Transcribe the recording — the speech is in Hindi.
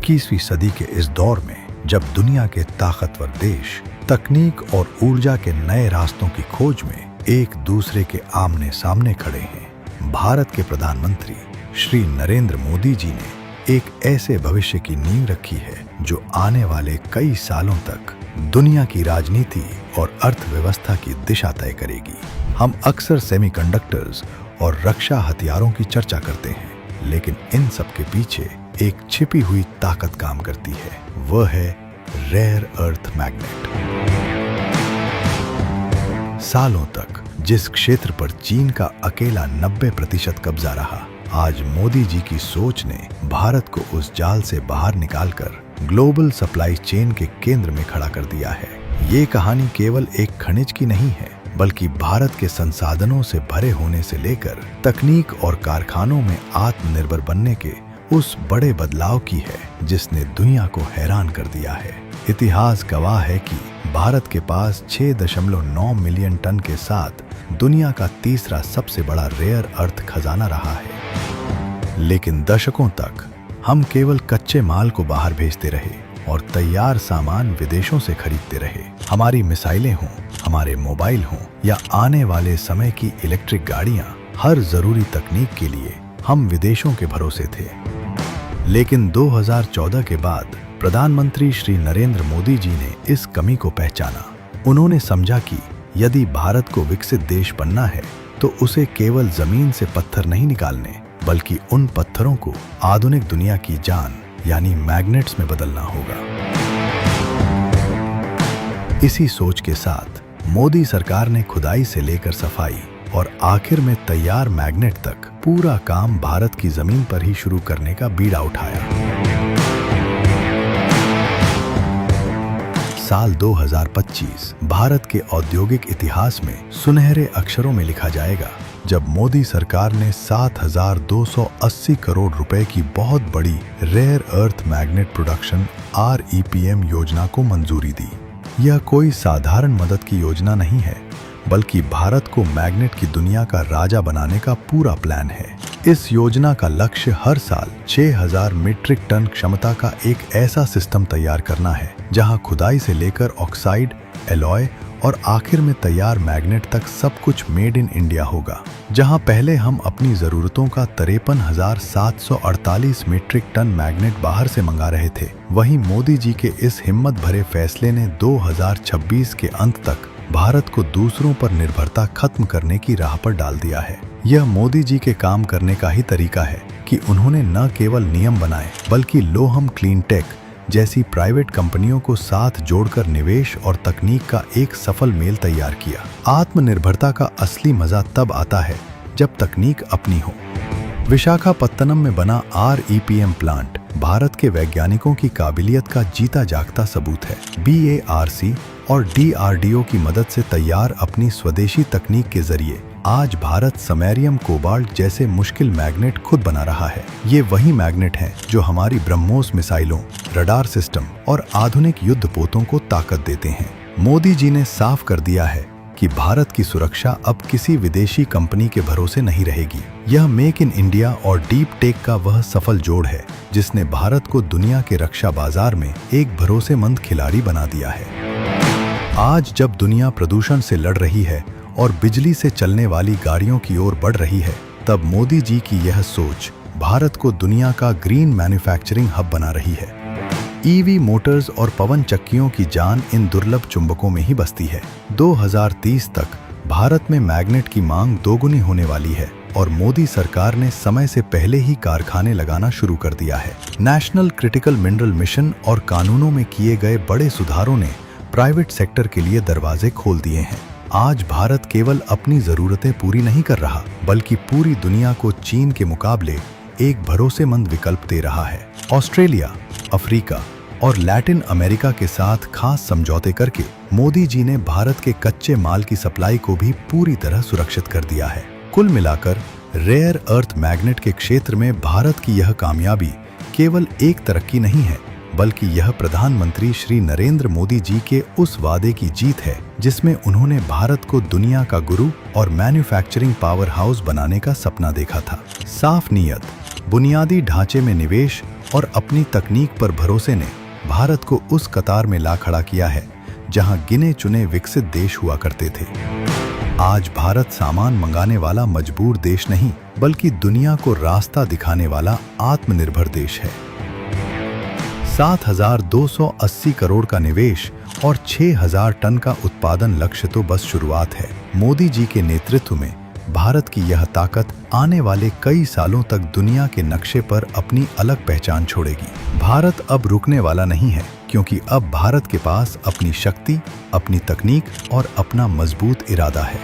21वीं सदी के इस दौर में जब दुनिया के ताकतवर देश तकनीक और ऊर्जा के नए रास्तों की खोज में एक दूसरे के आमने सामने खड़े हैं, भारत के प्रधानमंत्री श्री नरेंद्र मोदी जी ने एक ऐसे भविष्य की नींव रखी है जो आने वाले कई सालों तक दुनिया की राजनीति और अर्थव्यवस्था की दिशा तय करेगी। हम अक्सर सेमीकंडक्टर्स और रक्षा हथियारों की चर्चा करते हैं, लेकिन इन सब के पीछे एक छिपी हुई ताकत काम करती है। वह है रेयर अर्थ मैग्नेट। सालों तक जिस क्षेत्र पर चीन का अकेला 90% कब्जा रहा, आज मोदी जी की सोच ने भारत को उस जाल से बाहर निकालकर ग्लोबल सप्लाई चेन के केंद्र में खड़ा कर दिया है। ये कहानी केवल एक खनिज की नहीं है, बल्कि भारत के संसाधनों से भरे होने से लेकर तकनीक और कारखानों में आत्मनिर्भर बनने के उस बड़े बदलाव की है जिसने दुनिया को हैरान कर दिया है। इतिहास गवाह है कि भारत के पास 6.9 मिलियन टन के साथ दुनिया का तीसरा सबसे बड़ा रेयर अर्थ खजाना रहा है। लेकिन दशकों तक हम केवल कच्चे माल को बाहर भेजते रहे और तैयार सामान विदेशों से खरीदते रहे। हमारी मिसाइलें हों, हमारे मोबाइल हों या आने वाले समय की इलेक्ट्रिक गाड़ियां, हर जरूरी तकनीक के लिए हम विदेशों के भरोसे थे। लेकिन 2014 के बाद प्रधानमंत्री श्री नरेंद्र मोदी जी ने इस कमी को पहचाना। उन्होंने समझा कि यदि भारत को विकसित देश बनना है तो उसे केवल जमीन से पत्थर नहीं निकालने, बल्कि उन पत्थरों को आधुनिक दुनिया की जान यानी मैग्नेट्स में बदलना होगा। इसी सोच के साथ मोदी सरकार ने खुदाई से लेकर सफाई और आखिर में तैयार मैग्नेट तक पूरा काम भारत की जमीन पर ही शुरू करने का बीड़ा उठाया। साल 2025 भारत के औद्योगिक इतिहास में सुनहरे अक्षरों में लिखा जाएगा, जब मोदी सरकार ने 7,280 करोड़ रुपए की बहुत बड़ी rare earth magnet production REPM योजना को मंजूरी दी। यह कोई साधारण मदद की योजना नहीं है, बल्कि भारत को मैग्नेट की दुनिया का राजा बनाने का पूरा प्लान है। इस योजना का लक्ष्य हर साल 6,000 मीट्रिक टन क्षमता का एक ऐसा सिस्टम तैयार करना है जहां खुदाई से लेकर ऑक्साइड, एलॉय और आखिर में तैयार मैग्नेट तक सब कुछ मेड इन इंडिया होगा। जहां पहले हम अपनी जरूरतों का 53,748 मीट्रिक टन मैग्नेट बाहर से मंगा रहे थे, वहीं मोदी जी के इस हिम्मत भरे फैसले ने 2026 के अंत तक भारत को दूसरों पर निर्भरता खत्म करने की राह पर डाल दिया है। यह मोदी जी के काम करने का ही तरीका है कि उन्होंने न केवल नियम बनाए, बल्कि लोहम क्लीन टेक जैसी प्राइवेट कंपनियों को साथ जोड़कर निवेश और तकनीक का एक सफल मेल तैयार किया। आत्मनिर्भरता का असली मजा तब आता है जब तकनीक अपनी हो। विशाखापत्तनम में बना REPM प्लांट भारत के वैज्ञानिकों की काबिलियत का जीता जागता सबूत है। BARC और DRDO की मदद से तैयार अपनी स्वदेशी तकनीक के जरिए आज भारत समैरियम कोबाल्ट जैसे मुश्किल मैग्नेट खुद बना रहा है। ये वही मैग्नेट हैं जो हमारी ब्रह्मोस मिसाइलों, रडार सिस्टम और आधुनिक युद्ध पोतों को ताकत देते हैं। मोदी जी ने साफ कर दिया है कि भारत की सुरक्षा अब किसी विदेशी कंपनी के भरोसे नहीं रहेगी। यह मेक इन इंडिया और डीप टेक का वह सफल जोड़ है जिसने भारत को दुनिया के रक्षा बाजार में एक भरोसेमंद खिलाड़ी बना दिया है। आज जब दुनिया प्रदूषण से लड़ रही है और बिजली से चलने वाली गाड़ियों की ओर बढ़ रही है, तब मोदी जी की यह सोच भारत को दुनिया का ग्रीन मैन्युफैक्चरिंग हब बना रही है। EV मोटर्स और पवन चक्कियों की जान इन दुर्लभ चुंबकों में ही बसती है। 2030 तक भारत में मैग्नेट की मांग दोगुनी होने वाली है और मोदी सरकार ने समय से पहले ही कारखाने लगाना शुरू कर दिया है। नेशनल क्रिटिकल मिनरल मिशन और कानूनों में किए गए बड़े सुधारों ने प्राइवेट सेक्टर के लिए दरवाजे खोल दिए हैं। आज भारत केवल अपनी जरूरतें पूरी नहीं कर रहा, बल्कि पूरी दुनिया को चीन के मुकाबले एक भरोसेमंद विकल्प दे रहा है। ऑस्ट्रेलिया, अफ्रीका और लैटिन अमेरिका के साथ खास समझौते करके मोदी जी ने भारत के कच्चे माल की सप्लाई को भी पूरी तरह सुरक्षित कर दिया है। कुल मिलाकर रेयर अर्थ मैग्नेट के क्षेत्र में भारत की यह कामयाबी केवल एक तरक्की नहीं है, बल्कि यह प्रधानमंत्री श्री नरेंद्र मोदी जी के उस वादे की जीत है जिसमें उन्होंने भारत को दुनिया का गुरु और मैन्युफैक्चरिंग पावर हाउस बनाने का सपना देखा था। साफ नीयत, बुनियादी ढांचे में निवेश और अपनी तकनीक पर भरोसे ने भारत को उस कतार में ला खड़ा किया है जहां गिने चुने विकसित देश हुआ करते थे। आज भारत सामान मंगाने वाला मजबूर देश नहीं, बल्कि दुनिया को रास्ता दिखाने वाला आत्मनिर्भर देश है। 7,280 करोड़ का निवेश और 6,000 टन का उत्पादन लक्ष्य तो बस शुरुआत है। मोदी जी के नेतृत्व में भारत की यह ताकत आने वाले कई सालों तक दुनिया के नक्शे पर अपनी अलग पहचान छोड़ेगी। भारत अब रुकने वाला नहीं है, क्योंकि अब भारत के पास अपनी शक्ति, अपनी तकनीक और अपना मजबूत इरादा है।